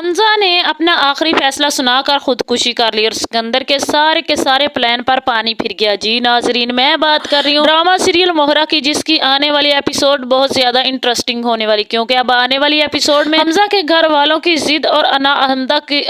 हमजा ने अपना आखिरी फैसला सुनाकर खुदकुशी कर ली और सिकंदर के सारे प्लान पर पानी फिर गया। जी नाजरीन, मैं बात कर रही हूँ ड्रामा सीरियल मोहरा की, जिसकी आने वाली एपिसोड बहुत ज्यादा इंटरेस्टिंग होने वाली, क्योंकि अब आने वाली एपिसोड में हमजा के घर वालों की जिद और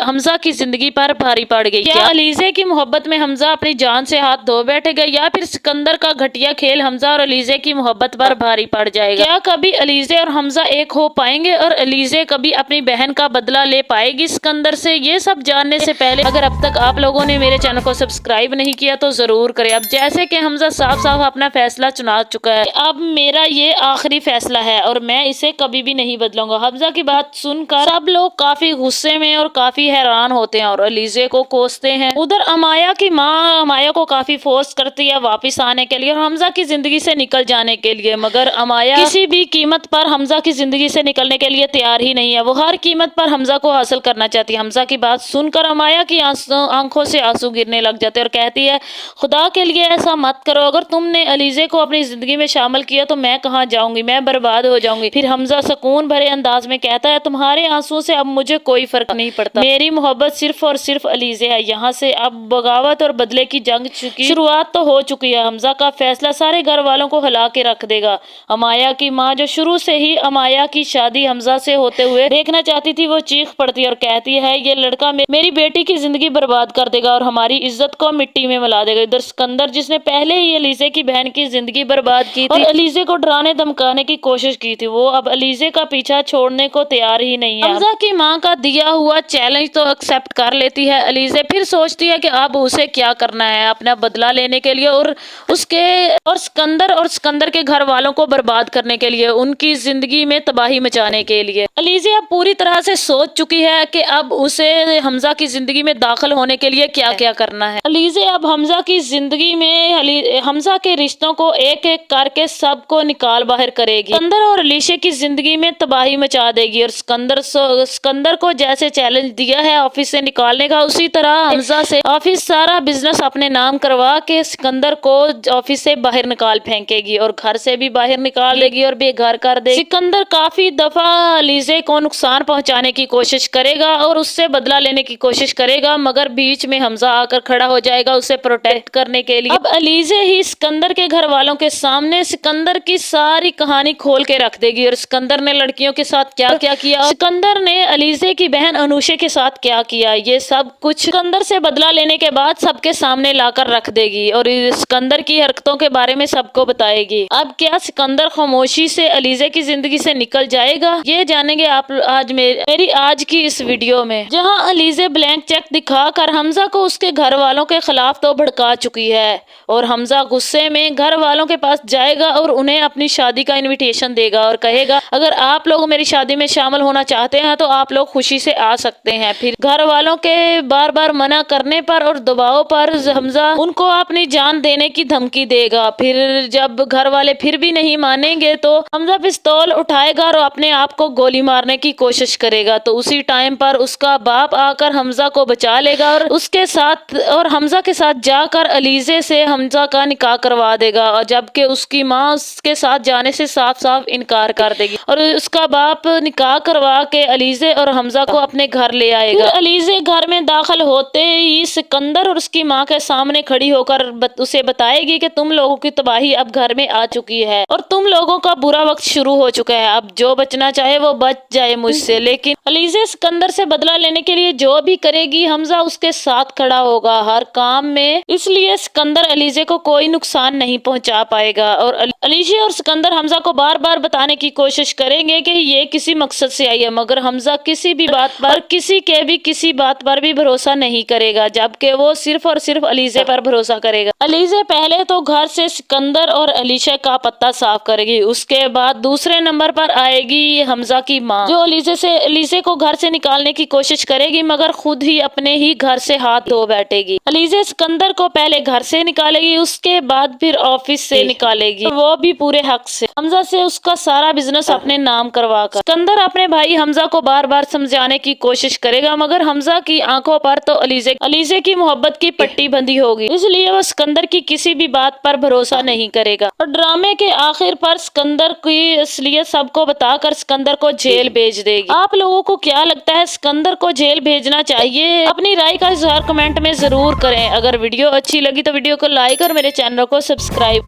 हमजा की जिंदगी पर भारी पड़ गई। क्या अलीजे की मोहब्बत में हमजा अपनी जान से हाथ धो बैठेगा, या फिर सिकंदर का घटिया खेल हमजा और अलीजे की मोहब्बत पर भारी पड़ जाएगा? क्या कभी अलीजे और हमजा एक हो पाएंगे और अलीजे कभी अपनी बहन का बदला ले पाएगी सिकंदर से? ये सब जानने से पहले अगर अब तक आप लोगों ने मेरे चैनल को सब्सक्राइब नहीं किया तो जरूर करें। अब जैसे कि हमजा साफ अपना फैसला चुना चुका है, अब मेरा ये आखिरी फैसला है और मैं इसे कभी भी नहीं बदलूंगा। हमजा की बात सुनकर सब लोग काफी गुस्से में और काफी हैरान होते हैं और अलीजे को कोसते हैं। उधर अमाया की माँ अमाया को काफी फोर्स करती है वापिस आने के लिए और हमजा की जिंदगी से निकल जाने के लिए, मगर अमाया किसी भी कीमत पर हमजा की जिंदगी से निकलने के लिए तैयार ही नहीं है। वो हर कीमत पर हमजा को हासिल करना चाहती है। हमजा की बात सुनकर अमाया की आंखों से आंसू गिरने लग जाते हैं और कहती है, खुदा के लिए ऐसा मत करो, अगर तुमने अलीजे को अपनी जिंदगी में शामिल किया तो मैं कहाँ जाऊंगी, मैं बर्बाद हो जाऊंगी। फिर हमजा सुकून भरे अंदाज में कहता है, तुम्हारे आंसुओं से अब मुझे कोई फर्क नहीं पड़ता, मेरी मोहब्बत सिर्फ और सिर्फ अलीजे है। यहाँ से अब बगावत और बदले की जंग की शुरुआत तो हो चुकी है। हमजा का फैसला सारे घर वालों को हिला के रख देगा। अमाया की माँ, जो शुरू से ही अमाया की शादी हमजा से होते हुए देखना चाहती थी, वो चीख पड़ती है और कहती है, ये लड़का मेरी बेटी की जिंदगी बर्बाद कर देगा और हमारी इज्जत को मिट्टी में मिला देगा। इधर सिकंदर, जिसने पहले ही अलीजे की बहन की जिंदगी बर्बाद की थी और अलीजे को डराने धमकाने की कोशिश की थी, वो अब अलीजे का पीछा छोड़ने को तैयार ही नहीं है। हमजा की माँ का दिया हुआ चैलेंज तो एक्सेप्ट कर लेती है अलीजे, फिर सोचती है कि अब उसे क्या करना है अपना बदला लेने के लिए और सिकंदर के घर वालों को बर्बाद करने के लिए, उनकी जिंदगी में तबाही मचाने के लिए। अलीजे अब पूरी तरह से सोच चुकी है कि अब उसे हमजा की जिंदगी में दाखिल होने के लिए क्या क्या करना है। अलीजे अब हमजा की जिंदगी में हमजा के रिश्तों को एक एक करके सबको निकाल बाहर करेगी। सिकंदर और अलीशे की जिंदगी में तबाही मचा देगी और सिकंदर को जैसे चैलेंज दिया है ऑफिस से निकालने का, उसी तरह हमजा से ऑफिस सारा बिजनेस अपने नाम करवा के सिकंदर को ऑफिस से बाहर निकाल फेंकेगी और घर से भी बाहर निकाल देगी और बेघर कर देगी। सिकंदर काफी दफा अलीजे को नुकसान पहुंचाने की कोशिश करेगा और उससे बदला लेने की कोशिश करेगा, मगर बीच में हमजा आकर खड़ा हो जाएगा उसे प्रोटेक्ट करने के लिए। अब अलीजे ही सिकंदर के घर वालों के सामने सिकंदर की सारी कहानी खोल के रख देगी और सिकंदर ने लड़कियों के साथ क्या क्या किया, सिकंदर ने अलीजे की बहन अनुषे के साथ क्या किया, ये सब कुछ सिकंदर से बदला लेने के बाद सबके सामने लाकर रख देगी और सिकंदर की हरकतों के बारे में सबको बताएगी। अब क्या सिकंदर खामोशी से अलीजे की जिंदगी से निकल जाएगा, ये जानेंगे आप आज मेरी आज की इस वीडियो में, जहां अलीजे ब्लैंक चेक दिखाकर हमजा को उसके घर वालों के खिलाफ तो भड़का चुकी है और हमजा गुस्से में घर वालों के पास जाएगा और उन्हें अपनी शादी का इनविटेशन देगा और कहेगा, अगर आप लोग मेरी शादी में शामिल होना चाहते हैं तो आप लोग खुशी से आ सकते हैं। फिर घर वालों के बार बार मना करने पर और दबाव पर हमजा उनको अपनी जान देने की धमकी देगा। फिर जब घर वाले फिर भी नहीं मानेंगे तो हमजा पिस्तौल उठाएगा और अपने आप को गोली मारने की कोशिश करेगा। तो उसी टाइम पर उसका बाप आकर हमजा को बचा लेगा और हमजा के साथ जाकर अलीजे से हमजा का निकाह करवा देगा, और जबकि उसकी माँ उसके साथ जाने से साफ साफ इनकार कर देगी और उसका बाप निकाह करवा के अलीजे और हमजा को अपने घर ले आएगा। अलीजे घर में दाखिल होते ही सिकंदर और उसकी माँ के सामने खड़ी होकर उसे बताएगी कि तुम लोगों की तबाही अब घर में आ चुकी है और तुम लोगों का बुरा वक्त शुरू हो चुका है, अब जो बचना चाहे वो बच जाए मुझसे। लेकिन अलीजे सिकंदर से बदला लेने के लिए जो भी करेगी हमजा उसके साथ खड़ा होगा हर काम में, इसलिए सिकंदर अलीजे को कोई नुकसान नहीं पहुंचा पाएगा। और अलीजे और सिकंदर हमजा को बार बार बताने की कोशिश करेंगे कि ये किसी मकसद से आई है, मगर हमजा किसी भी बात पर किसी बात पर भी भरोसा नहीं करेगा, जबकि वो सिर्फ और सिर्फ अलीजे पर भरोसा करेगा। अलीजे पहले तो घर से सिकंदर और अलीशा का पत्ता साफ करेगी, उसके बाद दूसरे नंबर पर आएगी हमजा की माँ, जो अलीजे को घर से निकालने की कोशिश करेगी मगर खुद ही अपने ही घर से हाथ धो बैठेगी। अलीजे सिकंदर को पहले घर से निकालेगी, उसके बाद फिर ऑफिस से निकालेगी, वो भी पूरे हक से, हमजा से उसका सारा बिजनेस अपने नाम करवा कर। सिकंदर अपने भाई हमजा को बार बार समझाने की कोशिश करेगा, मगर हमजा की आंखों पर तो अलीजे की मोहब्बत की पट्टी बंधी होगी, इसलिए वो सिकंदर की किसी भी बात पर भरोसा नहीं करेगा। और ड्रामे के आखिर पर सिकंदर की असलियत सबको बताकर सिकंदर को जेल भेज देगी। आप लोगों को क्या کیا لگتا ہے سکندر کو جیل بھیجنا چاہیے؟ اپنی رائے کا اظہار کمنٹ میں ضرور کریں۔ اگر ویڈیو اچھی لگی تو ویڈیو کو لائک اور میرے چینل کو سبسکرائب